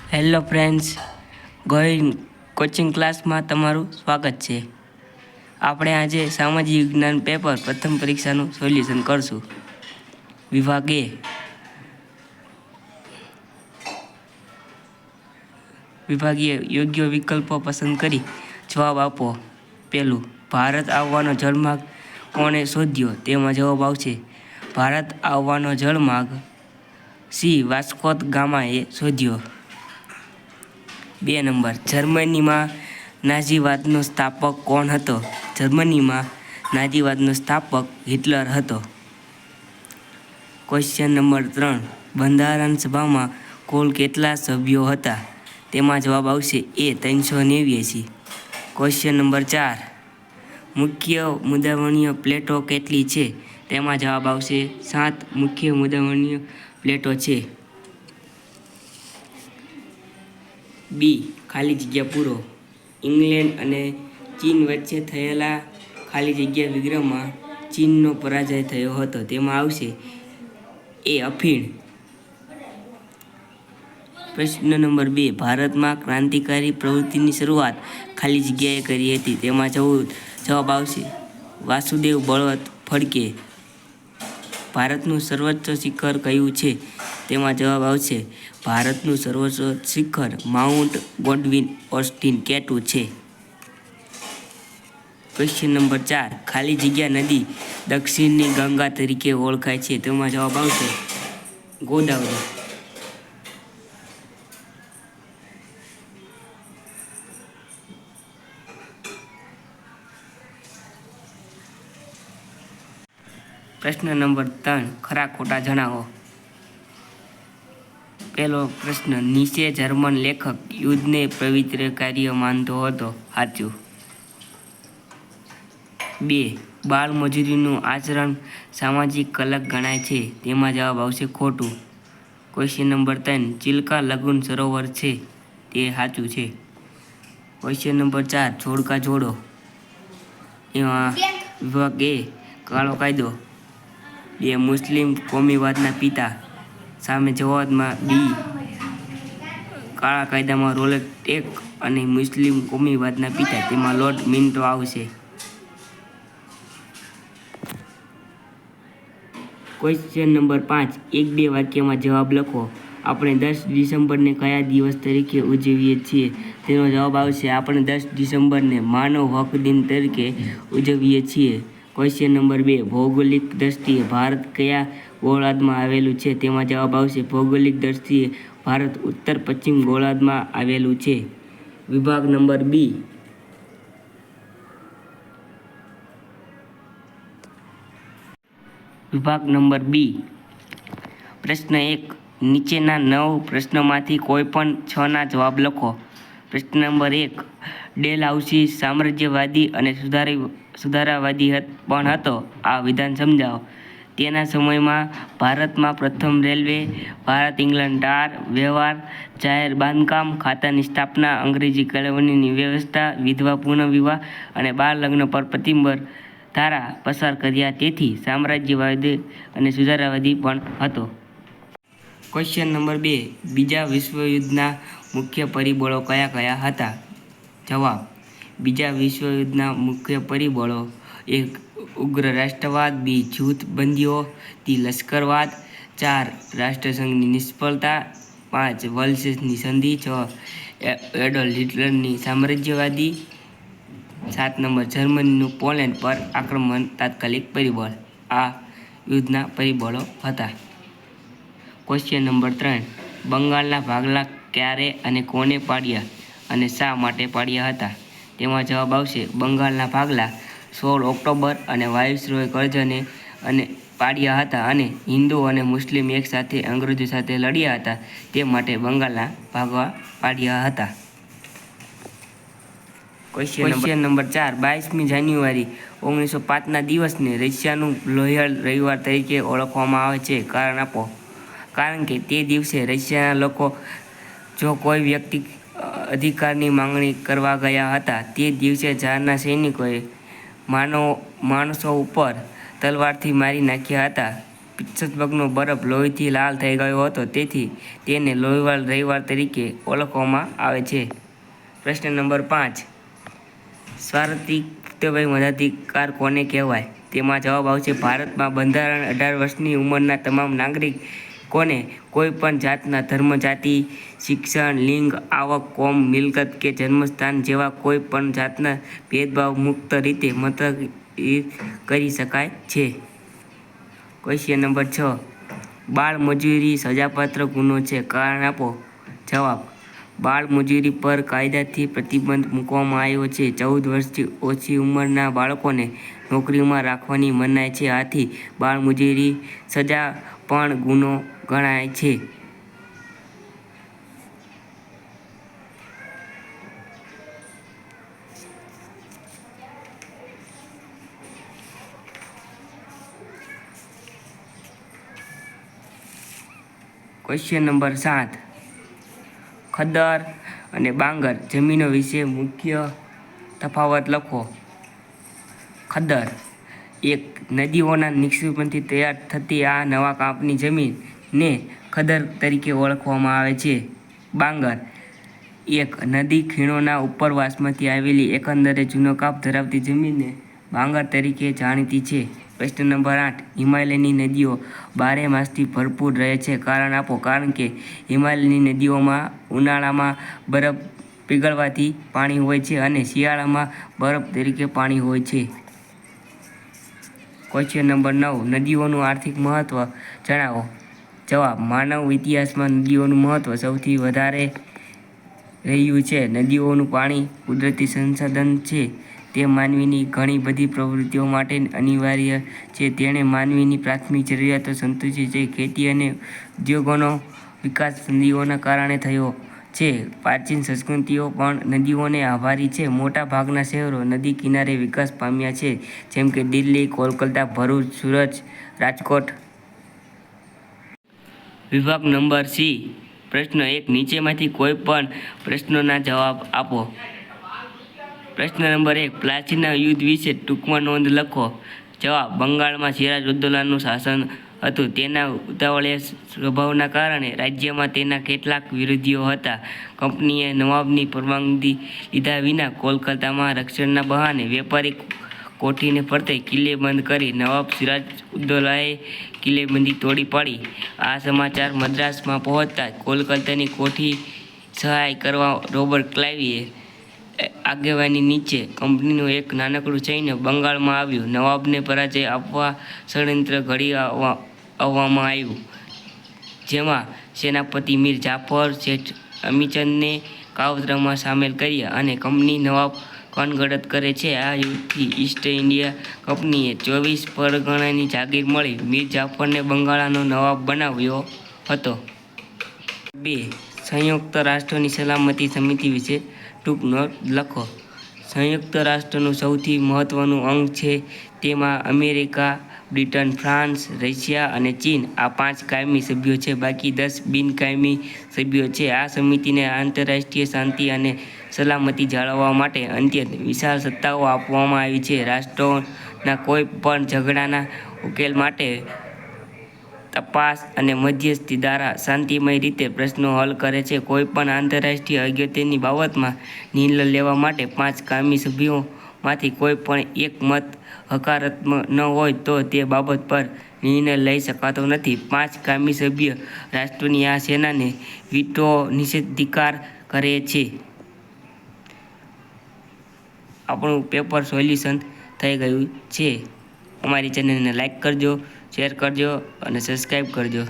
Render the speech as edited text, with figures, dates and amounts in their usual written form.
Hello friends, Gohil coaching ક્લાસમાં તમારું સ્વાગત છે. આપણે આજે સામાજિક વિજ્ઞાન પેપર પ્રથમ પરીક્ષાનું સોલ્યુશન કરશું. વિભાગ એ. વિભાગીય યોગ્ય વિકલ્પો પસંદ કરી જવાબ આપો. પહેલું, ભારત આવવાનો જળમાર્ગ કોણે શોધ્યો? તેમાં જવાબ આવશે ભારત આવવાનો જળમાર્ગ સી વાસ્કો દ ગામાએ શોધ્યો. 2 નંબર, જર્મનીમાં નાઝીવાદનો સ્થાપક કોણ હતો? જર્મનીમાં નાઝીવાદનો સ્થાપક હિટલર હતો. ક્વેશ્ચન નંબર 3, બંધારણ સભામાં કુલ કેટલા સભ્યો હતા? તેમાં જવાબ આવશે એ 389. ક્વેશ્ચન નંબર 4, મુખ્ય મુદ્રાવણીય પ્લેટો કેટલી છે? તેમાં જવાબ આવશે 7 મુખ્ય મુદ્રાવણીય પ્લેટો છે. બી, ખાલી જગ્યા પૂરો. ઇંગ્લેન્ડ અને ચીન વચ્ચે થયેલા ખાલી જગ્યા વિગ્રહમાં ચીનનો પરાજય થયો હતો. તેમાં આવશે એ અફીણ. પ્રશ્ન નંબર 2, ભારતમાં ક્રાંતિકારી પ્રવૃત્તિની શરૂઆત ખાલી જગ્યાએ કરી હતી. તેમાં જવાબ આવશે વાસુદેવ બળવંત ફડકે. ભારતનું સર્વોચ્ચ શિખર કયું છે? તેમાં જવાબ આવશે ભારતનું સર્વોચ્ચ શિખર માઉન્ટ ગોડવિન ઓસ્ટિન કેટુ છે. ક્વેશ્ચન નંબર 4, ખાલી જગ્યા નદી દક્ષિણની ગંગા તરીકે ઓળખાય છે. તેમાં જવાબ આવશે ગોદાવરી. પ્રશ્ન નંબર 3, ખરા ખોટા જણાવો. પહેલો પ્રશ્ન, નીચે જર્મન લેખક યુદ્ધને પવિત્ર કાર્ય માનતો હતો. સાચું. 2, બાળ મજૂરીનું આચરણ સામાજિક કલંક ગણાય છે. તેમાં જવાબ આવશે ખોટું. ક્વેશ્ચન નંબર 3, ચિલ્કા લગુન સરોવર છે તે સાચું છે. ક્વેશ્ચન નંબર 4, જોડકા જોડો. એમાં વિભાગ એ, કાળો કાયદો. 2, મુસ્લિમ કોમીવાદના પિતા. સામે જવાબમાં બી, કાળા કાયદામાં રોલેટ એક્ટ અને મુસ્લિમ કોમીવાદના પિતા. તેમાં લોર્ડ મિન્ટો આવશે. ક્વેશ્ચન નંબર 5, 1-2 વાક્યમાં જવાબ લખો. આપણે 10 ડિસેમ્બરને કયા દિવસ તરીકે ઉજવીએ છીએ? તેનો જવાબ આવશે આપણે 10 ડિસેમ્બરને માનવ હક દિન તરીકે ઉજવીએ છીએ. ક્વેશ્ચન નંબર 2, ભૌગોલિક દ્રષ્ટિએ ભારત કયા ગોળાર્ધમાં આવેલું છે? તેમાં જવાબ આવશે ભૌગોલિક દ્રષ્ટિએ ભારત ઉત્તર પશ્ચિમ ગોળાર્ધમાં આવેલું છે. વિભાગ નંબર બી. વિભાગ નંબર બી. પ્રશ્ન 1, નીચેના 9 પ્રશ્નોમાંથી કોઈ પણ 6ના જવાબ લખો. પ્રશ્ન નંબર 1, ડેલહાઉસી સામ્રાજ્યવાદી અને સુધારાવાદી પણ હતો. આ વિધાન સમજાવો. તેના સમયમાં ભારતમાં પ્રથમ રેલવે, ભારત ઇંગ્લેન્ડ ટાર વ્યવહાર, જાહેર બાંધકામ ખાતાની સ્થાપના, અંગ્રેજી કોલોનીની વ્યવસ્થા, વિધવા પુનઃવિવાહ અને બાળ લગ્ન પર પ્રતિબંધ ધારા પસાર કર્યા. તેથી સામ્રાજ્યવાદી અને સુધારાવાદી પણ હતો. ક્વેશ્ચન નંબર 2, બીજા વિશ્વયુદ્ધના મુખ્ય પરિબળો કયા કયા હતા? જવાબ, બીજા વિશ્વયુદ્ધના મુખ્ય પરિબળો: 1, ઉગ્ર રાષ્ટ્રવાદ, 2, જૂથબંધીઓ, 3, લશ્કરવાદ, 4, રાષ્ટ્રસંઘની નિષ્ફળતા, 5, વર્સેસની સંધિ, 6, એડોલ્ફ હિટલરની સામ્રાજ્યવાદી, 7 નંબર, જર્મનીનું પોલેન્ડ પર આક્રમણ. તાત્કાલિક પરિબળ. આ યુદ્ધના પરિબળો હતા. ક્વેશ્ચન નંબર 3, બંગાળના ભાગલા ક્યારે અને કોને પાડ્યા અને શા માટે પાડ્યા હતા? તેમાં જવાબ આવશે બંગાળના ભાગલા 16 ઓક્ટોબર અને વાઇસરોય કરઝને અને પાડ્યા હતા અને હિન્દુ અને મુસ્લિમ એક સાથે અંગ્રેજો સાથે લડ્યા હતા તે માટે બંગાળના ભાગલા પાડ્યા હતા. ક્વેશ્ચન નંબર 4, 22મી જાન્યુઆરી 1905ના દિવસને રશિયાનું લોહિયાળ રવિવાર તરીકે ઓળખવામાં આવે છે. કારણ આપો. કારણ કે તે દિવસે રશિયાના લોકો જો કોઈ વ્યક્તિ અધિકારની માંગણી કરવા ગયા હતા. તે દિવસે ઝારના સૈનિકોએ માણસો ઉપર તલવારથી મારી નાખ્યા હતા. પિત્સબર્ગનો બરફ લોહીથી લાલ થઈ ગયો હતો, તેથી તેને લોહીવાળ રવિવાર તરીકે ઓળખવામાં આવે છે. પ્રશ્ન નંબર 5. સ્વાર્થિક પુખ્તવય મતાધિકાર કોને કહેવાય? તેમાં જવાબ આવશે ભારતમાં બંધારણ 18 વર્ષની ઉંમરના તમામ નાગરિકોને કોઈ પણ જાતના ધર્મ, જાતિ, શિક્ષણ, લિંગ, આવક, કોમ, મિલકત કે જન્મસ્થાન જેવા કોઈ પણ જાતના ભેદભાવ મુક્ત રીતે મતદાન કરી શકાય છે. Question number 6. બાળમજૂરી સજાપાત્ર ગુનો છે, કારણ આપો. જવાબ: બાળમજૂરી પર કાયદાથી પ્રતિબંધ મૂકવામાં આવ્યો છે. 14 વર્ષથી ઓછી ઉંમરના બાળકોને નોકરીમાં રાખવાની મનાઈ છે. આથી બાળમજૂરી સજા પણ ગુનો ગણાય છે. Question number 7. ખદ્દર અને બાંગર જમીનો વિશે મુખ્ય તફાવત લખો. ખદ્દર: એક નદીઓના નિક્ષેપણથી તૈયાર થતી આ નવા કાપની જમીનને ખદ્દર તરીકે ઓળખવામાં આવે છે. બાંગર: એક નદી ખીણોના ઉપરવાસમાંથી આવેલી એકંદરે જૂનો કાપ ધરાવતી જમીનને બાંગર તરીકે જાણીતી છે. પ્રશ્ન નંબર 8. હિમાલયની નદીઓ બારેમાસથી ભરપૂર રહે છે, કારણ આપો. કારણ કે હિમાલયની નદીઓમાં ઉનાળામાં બરફ પીગળવાથી પાણી હોય છે અને શિયાળામાં બરફ તરીકે પાણી હોય છે. Question number 9. નદીઓનું આર્થિક મહત્વ જણાવો. જવાબ: માનવ ઇતિહાસમાં નદીઓનું મહત્વ સૌથી વધારે રહ્યું છે. નદીઓનું પાણી કુદરતી સંસાધન છે. તે માનવીની ઘણી બધી પ્રવૃત્તિઓ માટે અનિવાર્ય છે. તેણે માનવીની પ્રાથમિક જરૂરિયાતો સંતોષી છે. ખેતી અને ઉદ્યોગોનો વિકાસ નદીઓના કારણે થયો છે. પ્રાચીન સંસ્કૃતિઓ પણ નદીઓને આભારી છે. મોટા ભાગના શહેરો નદી કિનારે વિકાસ પામ્યા છે, જેમ કે દિલ્હી, કોલકાતા, ભરૂચ, સુરત, રાજકોટ. વિભાગ નંબર સી. પ્રશ્ન 1. નીચેમાંથી કોઈ પણ પ્રશ્નોના જવાબ આપો. પ્રશ્ન નંબર 1. પ્લાસીના યુદ્ધ વિશે ટૂંકમાં નોંધ લખો. જવાબ: બંગાળમાં સિરાજઉદ્દૌલાનું શાસન હતું. તેના ઉતાવળિયા સ્વભાવના કારણે રાજ્યમાં તેના કેટલાક વિરોધીઓ હતા. કંપનીએ નવાબની પરવાનગી લીધા વિના કોલકાતામાં રક્ષણના બહાને વેપારી કોઠીને ફરતે કિલ્લેબંધ કરી નવાબ સિરાજઉદ્દૌલાએ કિલ્લેબંધી તોડી પાડી. આ સમાચાર મદ્રાસમાં પહોંચતા કોલકાતાની કોઠી સહાય કરવા રોબર્ટ ક્લાઇવની આગેવાની નીચે કંપનીનું એક નાનકડું સૈન્ય બંગાળમાં આવ્યું. નવાબને પરાજય આપવા ષડયંત્ર ઘડી આવવામાં આવ્યું, જેમાં સેનાપતિ મીર જાફર શેઠ અમીચંદને કાવતરામાં સામેલ કર્યા અને કંપની નવાબ કનગડત કરે છે. આ યુદ્ધથી ઈસ્ટ ઇન્ડિયા કંપનીએ 24 પરગણાની જાગીર મળી મીર જાફરને બંગાળનો નવાબ બનાવ્યો હતો. 2. સંયુક્ત રાષ્ટ્રની સલામતી સમિતિ વિશે ટૂંક નોંધ લખો. સંયુક્ત રાષ્ટ્રનું સૌથી મહત્વનું અંગ છે. તેમાં અમેરિકા, બ્રિટન, ફ્રાન્સ, રશિયા અને ચીન આ 5 કાયમી સભ્યો છે. બાકી 10 બિનકાયમી સભ્યો છે. આ સમિતિને આંતરરાષ્ટ્રીય શાંતિ અને સલામતી જાળવવા માટે અત્યંત વિશાળ સત્તાઓ આપવામાં આવી છે. રાષ્ટ્રોના કોઈ પણ ઝઘડાના ઉકેલ માટે તપાસ અને મધ્યસ્થી દ્વારા શાંતિમય રીતે પ્રશ્નો હલ કરે છે. કોઈ પણ આંતરરાષ્ટ્રીય અગત્યની બાબતમાં નિર્ણય લેવા માટે 5 કાયમી સભ્યોમાંથી કોઈ પણ એક મત હકારાત્મક ન હોય તો તે બાબત પર નિર્ણય લઈ શકાતો નથી. 5 કાયમી સભ્ય રાષ્ટ્રોની આ સેનાને વીટો નિષેધાધિકાર કરે છે. આપણું પેપર સોલ્યુશન થઈ ગયું છે. અમારી ચેનલને લાઈક કરજો, શેર કરજો અને સબસ્ક્રાઈબ કરજો.